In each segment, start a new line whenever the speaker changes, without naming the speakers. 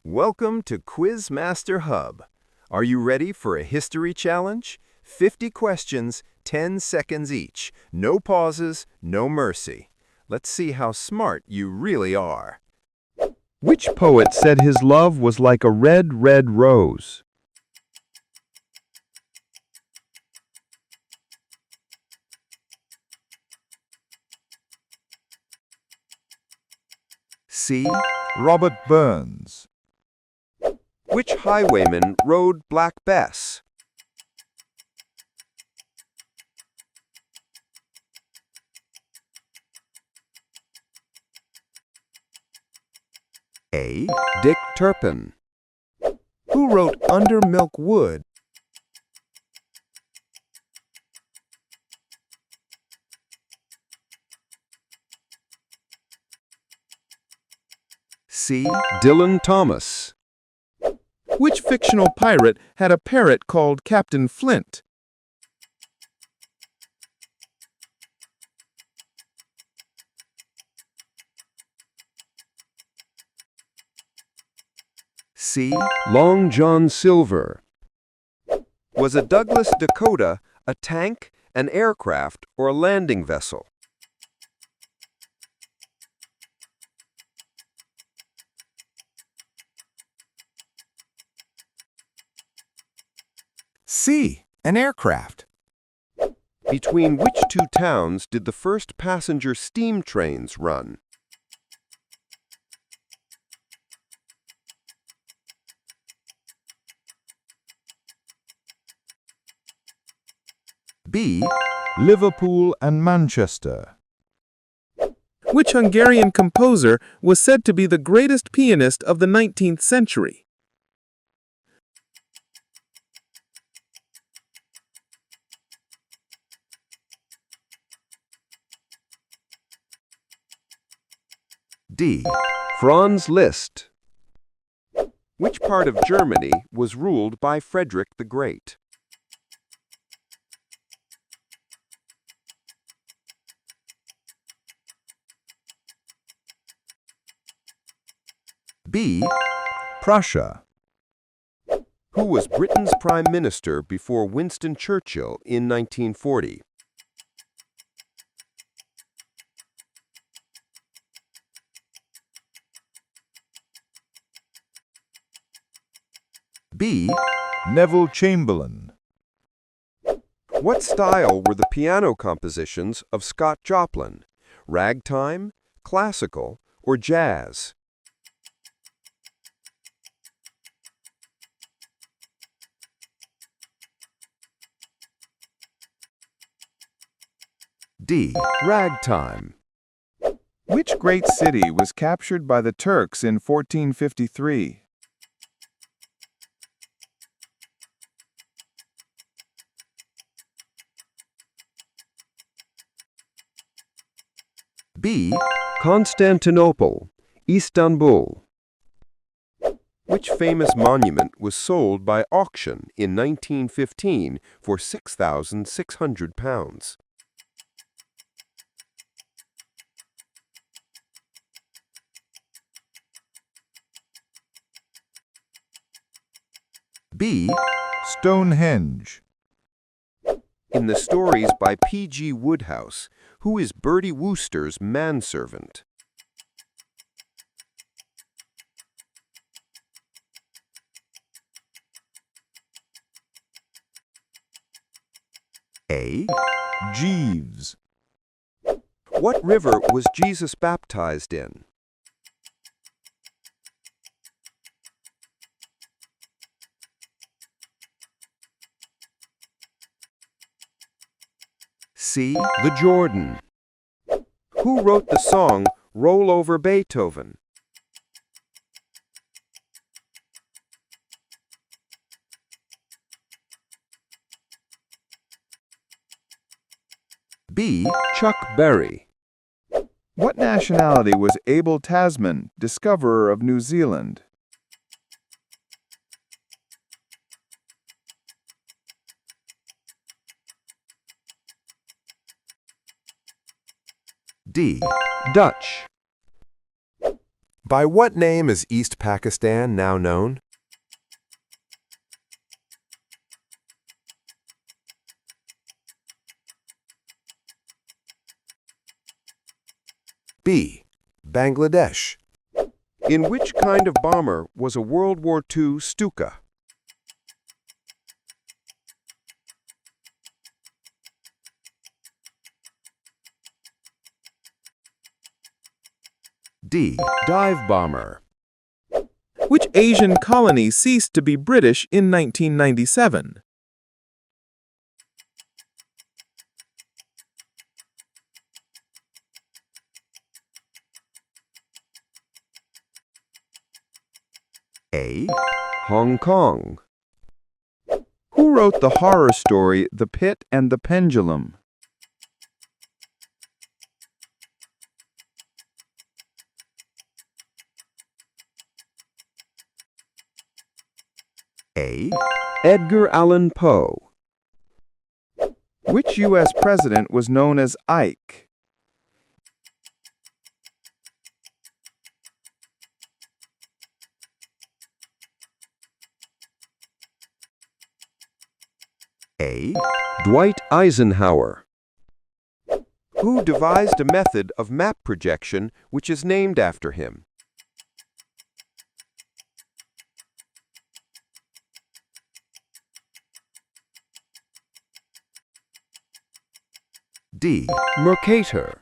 Welcome to Quizmaster Hub. Are you ready for a history challenge? 50 questions, 10 seconds each. No pauses, no mercy. Let's see how smart you really are.
Which poet said his love was like a red, red rose?
C.
Robert Burns.
Which highwayman rode Black Bess? A. Dick Turpin. Who wrote Under Milk Wood? C. Dylan Thomas. Which fictional pirate had a parrot called Captain Flint? C. Long John Silver. Was a Douglas Dakota a tank, an aircraft, or a landing vessel?
C. An aircraft.
Between which two towns did the first passenger steam trains run? B.
Liverpool and Manchester.
Which Hungarian composer was said to be the greatest pianist of the 19th century?
D. Franz Liszt. Which part of Germany was ruled by Frederick the Great? B.
Prussia.
Who was Britain's prime minister before Winston Churchill in 1940? B.
Neville Chamberlain.
What style were the piano compositions of Scott Joplin? Ragtime, classical, or jazz? D. Ragtime.
Which great city was captured by the Turks in 1453?
B. Constantinople, Istanbul. Which famous monument was sold by auction in 1915 for £6,600? B.
Stonehenge.
In the stories by P.G. Wodehouse, who is Bertie Wooster's manservant? A.
Jeeves.
What river was Jesus baptized in? C. The Jordan. Who wrote the song Roll Over Beethoven? B. Chuck Berry.
What nationality was Abel Tasman, discoverer of New Zealand?
D. Dutch. By what name is East Pakistan now known? B. Bangladesh. In which kind of bomber was a World War II Stuka? D. Dive bomber.
Which Asian colony ceased to be British in 1997?
A. Hong Kong.
Who wrote the horror story The Pit and the Pendulum?
A. Edgar Allan Poe.
Which U.S. president was known as Ike?
A. Dwight Eisenhower. Who devised a method of map projection which is named after him? D. Mercator.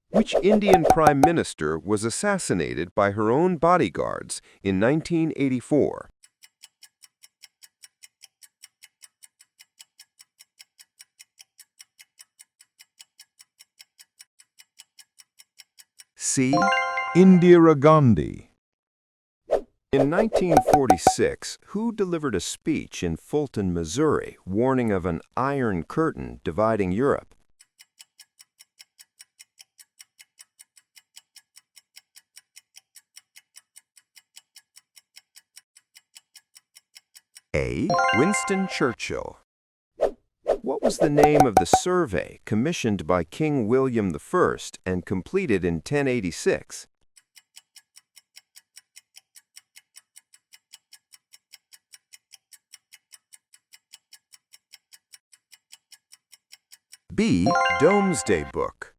Which Indian Prime Minister was assassinated by her own bodyguards in 1984? C.
Indira Gandhi.
In 1946, who delivered a speech in Fulton, Missouri, warning of an Iron Curtain dividing Europe? A. Winston Churchill. What was the name of the survey commissioned by King William I and completed in 1086? B. Domesday Book.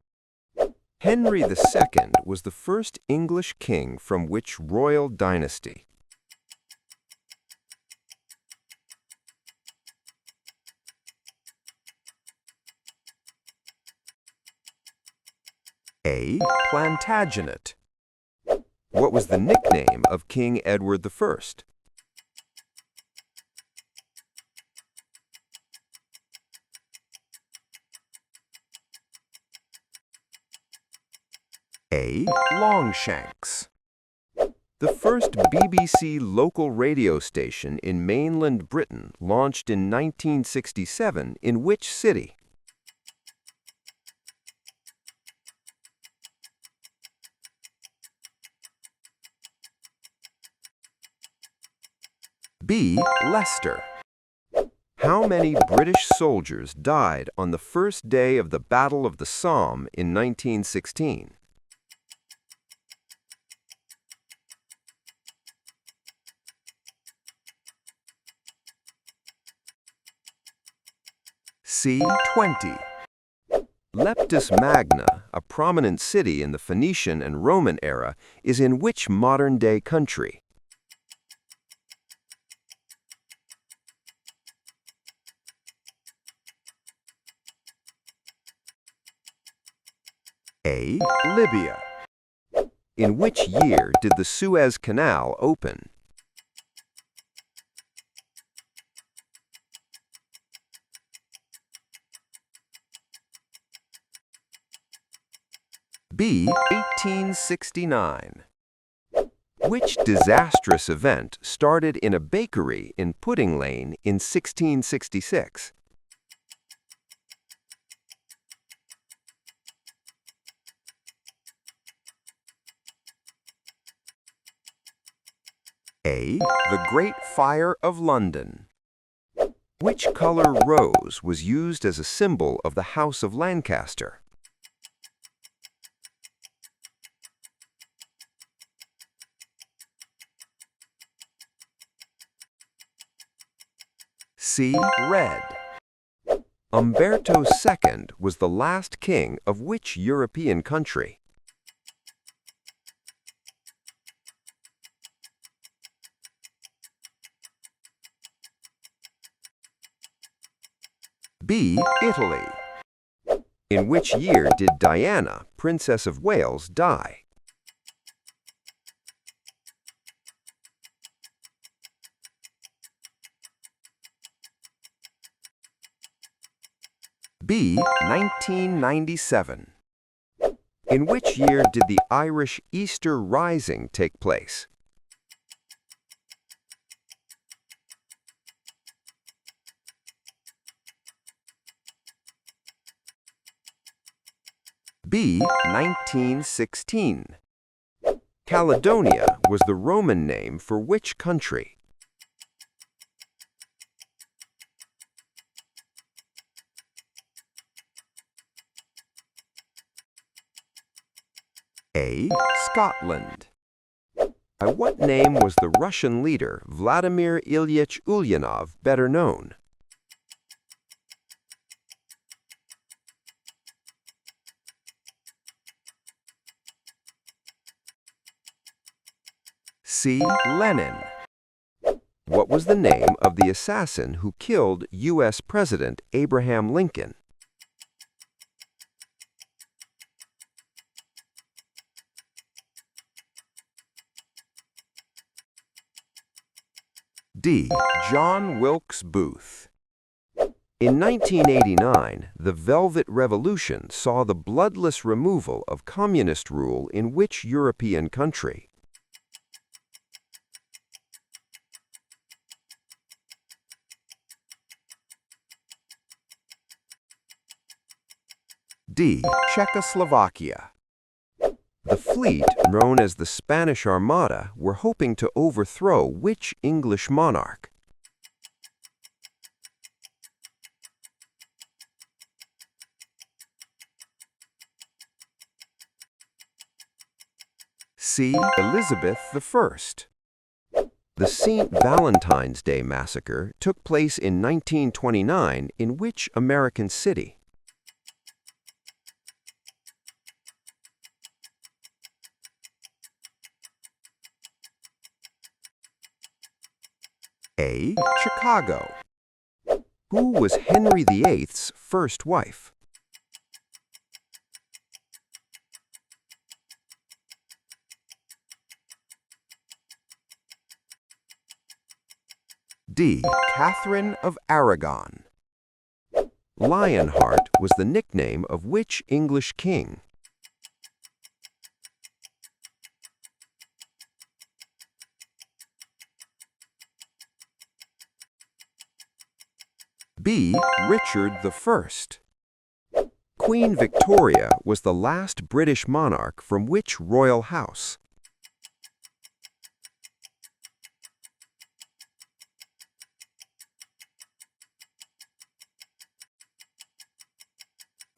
Henry II was the first English king from which royal dynasty? A. Plantagenet. What was the nickname of King Edward I? A. Longshanks. The first BBC local radio station in mainland Britain launched in 1967 in which city? B. Leicester. How many British soldiers died on the first day of the Battle of the Somme in 1916? C. 20. Leptis Magna, a prominent city in the Phoenician and Roman era, is in which modern-day country? A. Libya. In which year did the Suez Canal open? B. 1869. Which disastrous event started in a bakery in Pudding Lane in 1666? A. The Great Fire of London. Which color rose was used as a symbol of the House of Lancaster? C. Red. Umberto II was the last king of which European country? B. Italy. In which year did Diana, Princess of Wales, die? B. 1997. In which year did the Irish Easter Rising take place? B. 1916. Caledonia was the Roman name for which country? A. Scotland. By what name was the Russian leader Vladimir Ilyich Ulyanov better known? C. Lenin. What was the name of the assassin who killed U.S. President Abraham Lincoln? D. John Wilkes Booth. In 1989, the Velvet Revolution saw the bloodless removal of communist rule in which European country? D. Czechoslovakia. The fleet, known as the Spanish Armada, were hoping to overthrow which English monarch? C. Elizabeth I. The St. Valentine's Day Massacre took place in 1929 in which American city? A. Chicago. Who was Henry VIII's first wife? D. Catherine of Aragon. Lionheart was the nickname of which English king? B. Richard I. Queen Victoria was the last British monarch from which royal house?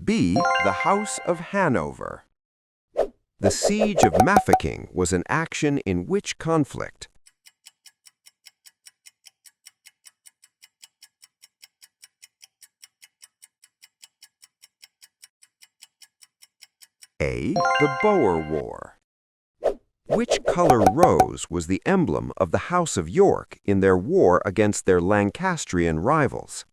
B. The House of Hanover. The Siege of Mafeking was an action in which conflict? A. The Boer War. Which color rose was the emblem of the House of York in their war against their Lancastrian rivals?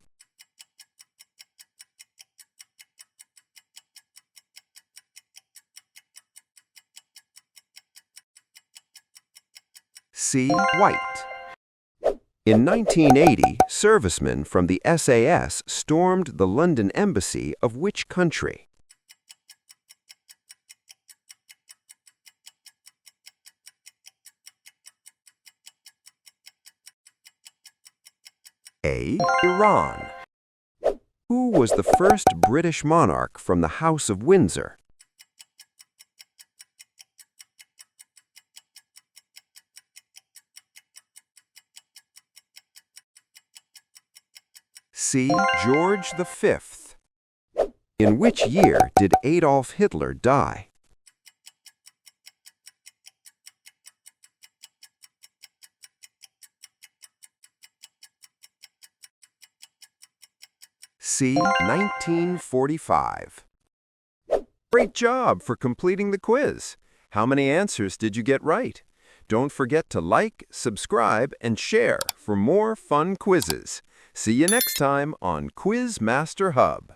C. White. In 1980, servicemen from the SAS stormed the London Embassy of which country? A. Iran. Who was the first British monarch from the House of Windsor? C. George V. In which year did Adolf Hitler die? C. 1945. Great job for completing the quiz. How many answers did you get right? Don't forget to like, subscribe, and share for more fun quizzes. See you next time on Quiz Master Hub.